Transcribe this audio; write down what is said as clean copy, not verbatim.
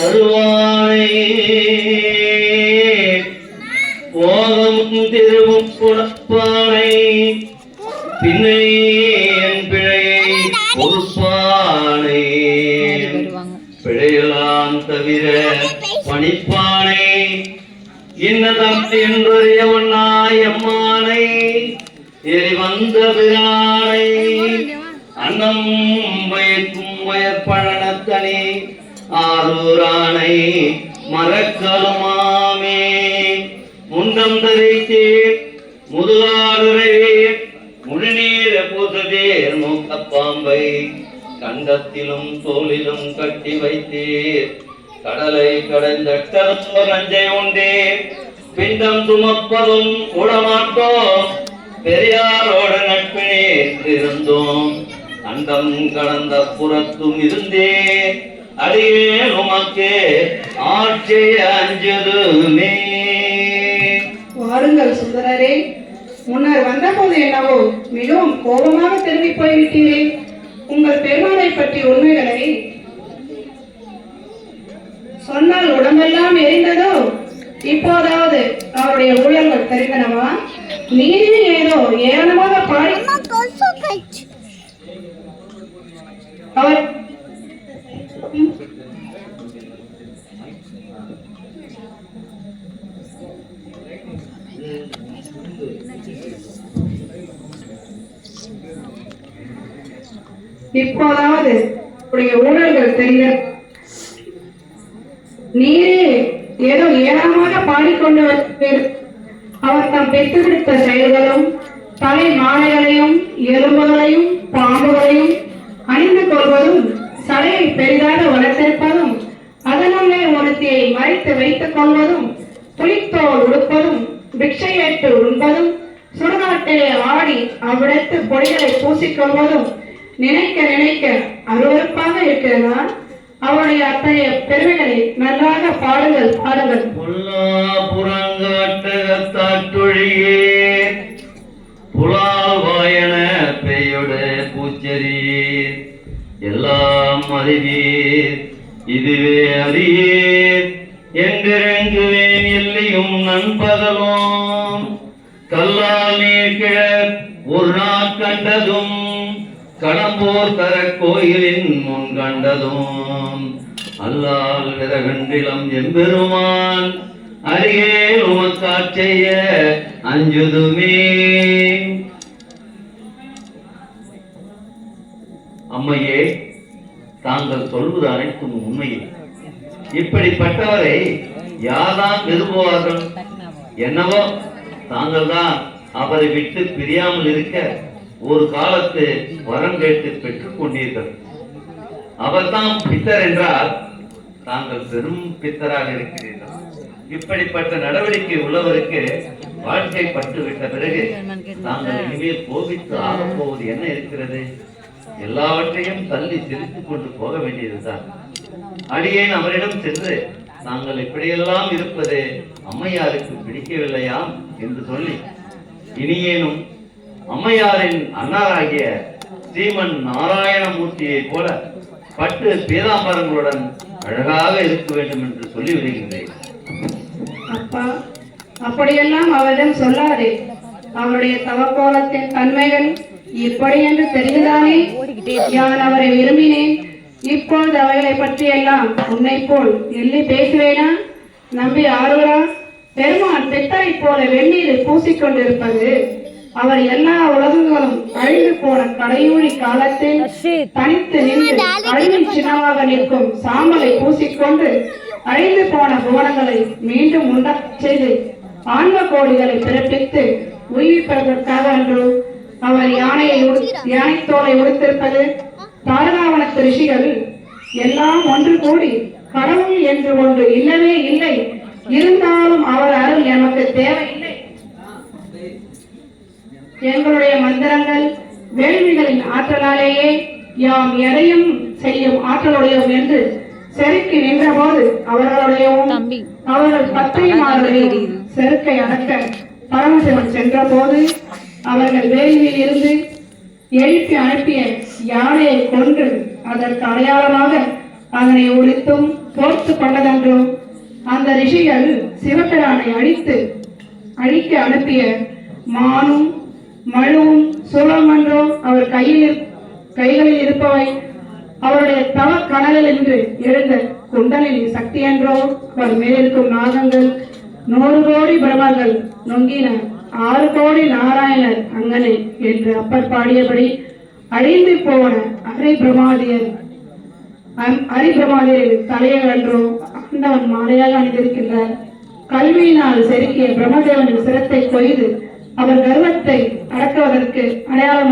தருவானை போகமும் திருவும் கொடுப்பானை பின்னை என் பிழையை பொறுப்பானை பிழையெல்லாம் தவிர பணிப்பானை இன்னதம் என்றறியவனாய் அம்மானை எரி வந்த பிரானை அன்னம் வயக்கும் வயப்பழனத்தனே ஆரூரானை மரக்கலுமாமே முண்டம் தரித்தே முதுகாடுரைவே முழுநீர பூசதேர் மூக்கப்பாம்பை கண்டத்திலும் தோளிலும் கட்டி வைத்தீர் கடலை கடைந்தட்டோ நஞ்சை உண்டே பிண்டம் சுமப்பதும் கூடமாட்டோம் பெரியாரோட நட்பினே இருந்தோம் அண்டம் கடந்த புறத்தும் இருந்தே அடியே உமக்கே ஆட்சிய அஞ்சதுமே. வாருங்கள் சுந்தரரே, முன்னர் வந்த போது என்னவோ மிகவும் கோபமாக திரும்பி போய்விட்டீரே. உங்கள் பெருமாளை பற்றி உண்மைகளை சொன்னால் உடம்பெல்லாம் எரிந்ததோ? இப்போதாவது அவருடைய ஊழல்கள் தெரிந்தனவா? நீரில் ஏதோ ஏராளமாக பாடி அவர் இப்போதாவது ஊழல்கள் தெரிய நீரே ஏதோ ஏராளமாக பாடிக்கொண்டு அவர் தாம் பெற்றுவிடுத்த செயல்களும் தலை மாலைகளையும் எலும்புகளையும் பாம்புகளையும் அணிந்து கொள்வதும் சடையை பெரிதாக வளர்த்திருப்பதும் அதனுள்ளே ஒருத்தியை மறைத்து வைத்துக் கொள்வதும் புலித்தோல் உடுப்பதும் பிக்ஷை ஏற்று உண்பதும் சுடுகாட்டிலே ஆடி அவ்விடத்து பொடிகளை பூசிக்கொள்வதும் நினைக்க நினைக்க அருவருப்பாக இருக்கிறதா? அவருடைய அத்தகைய பெருமைகளை நன்றாக பாடுங்கள் பாடுங்கள். புறங்காட்டொழியே புலாவாயன பெய்யோட பூச்சரீர் எல்லாம் அறிவீர் இதுவே அறியீர் என்றிறங்குவேன் எல்லையும் நண்பகலும் கல்லால் நீக்க ஒரு நாள் கண்டதும் கடம்போர் தர கோயிலின் முன் கண்டதும் அல்லால் விரகண்டிலம் எம்பெருமான் அருகே உமக்காட்சிய அஞ்சுதுமே. அம்மையே, தாங்கள் சொல்வது அனைத்தும் உண்மையே. இப்படிப்பட்டவரை யார்தான் விரும்புவார்கள்? என்னவோ தாங்கள் தான் அவரை விட்டு பிரியாமல் இருக்க ஒரு காலத்து வரம் கேட்டு பெற்றுக் கொண்டீர்கள். அவர்தான் பித்தர் என்றால் தாங்கள் பெரும் பித்தராக இருக்கிறீர்கள். இப்படிப்பட்ட நடவடிக்கை உள்ளவருக்கு வாழ்க்கை பட்டுவிட்ட பிறகு தாங்கள் இனிமேல் கோபித்து ஆகப்போவது என்ன இருக்கிறது? எல்லாவற்றையும் தள்ளி சிரித்துக் கொண்டு போக வேண்டியதுதான். அடியேன் அவரிடம் சென்று தாங்கள் இப்படியெல்லாம் இருப்பது அம்மையாருக்கு பிடிக்கவில்லையாம் என்று சொல்லி இனியேனும் அம்மையாரின் அன்னாராகிய ஸ்ரீமன் நாராயணமூர்த்தியை போல பட்டு பீதாம்பரங்களுடன் அழகாக இருக்க வேண்டும் என்று சொல்லி விடுகின்றேன். அப்பா, அப்படியெல்லாம் அவரிடம் சொல்லாதே. அவருடைய தவக்கோலத்தின் தன்மைகள் இப்படி என்று தெரிந்தானே யான் அவரை விரும்பினேன். இப்பொழுது அவைகளை பற்றி எல்லாம் உன்னை போல் எள்ளி பேசுவேனா? நம்பி ஆரூரா, பெருமான் பெத்தரை போல வெந்நீர் பூசிக்கொண்டிருப்பது அவர் எல்லா உலகங்களும் அழிந்து போன கடையூழி காலத்தில் தனித்து நின்று அழிவின் சின்னமாக நிற்கும் சாம்பலை பூசிக்கொண்டு அழிந்து போன புவனங்களை மீண்டும் உண்டாக செய்து ஆன்ம கோடிகளை பிறப்பித்து உயிர்ப்பதற்காக அன்று அவர் யானை தோலை உடுத்திருப்பது. தாரகாவனத்து ரிஷிகள் எல்லாம் ஒன்று கூடி கடவுள் என்று ஒன்று இல்லவே இல்லை, இருந்தாலும் அவர் அருள் எமக்கு தேவையில்லை, எங்களுடைய மந்திரங்கள் வேள்விகளின் ஆற்றலாலேயே யாம் எதையும் செய்யும் ஆற்றலுடையோம் என்று செருக்கி நின்ற போது அவர்கள் பத்தையும் செருக்கை அடக்க பரமசிவன் சென்ற போது அவர்கள் வேள்வியில் இருந்து எழுப்பி அனுப்பிய யானையை கொன்று அதற்கு அடையாளமாக அதனை ஒழித்தும் போர்த்து கொண்டதன்றோ? அந்த ரிஷிகள் சிவபிரானை அழிக்க அனுப்பிய மானும் மழுவும் சூழமன்றோ அவர் கைகளில் இருப்பவை? அவருடைய தவ கனலில் இன்று எழுந்த குண்டலினி சக்தி என்றோ? அவர் மேலிருக்கும் நாகங்கள் 100 கோடி பிரமர்கள் நொங்கின 6 கோடி நாராயணர் அங்கனே என்று அப்பர் பாடியபடி அழிந்து போன அரிபிரமாதியரின் தலையை அன்றோ ஆண்டவன் மாலையாக அணிந்திருக்கின்றார். கல்வியினால் செருக்கிய பிரம்மதேவனின் சிரத்தை கொய்து அவர் கர்வத்தை அடக்குவதற்கு அடையாளம்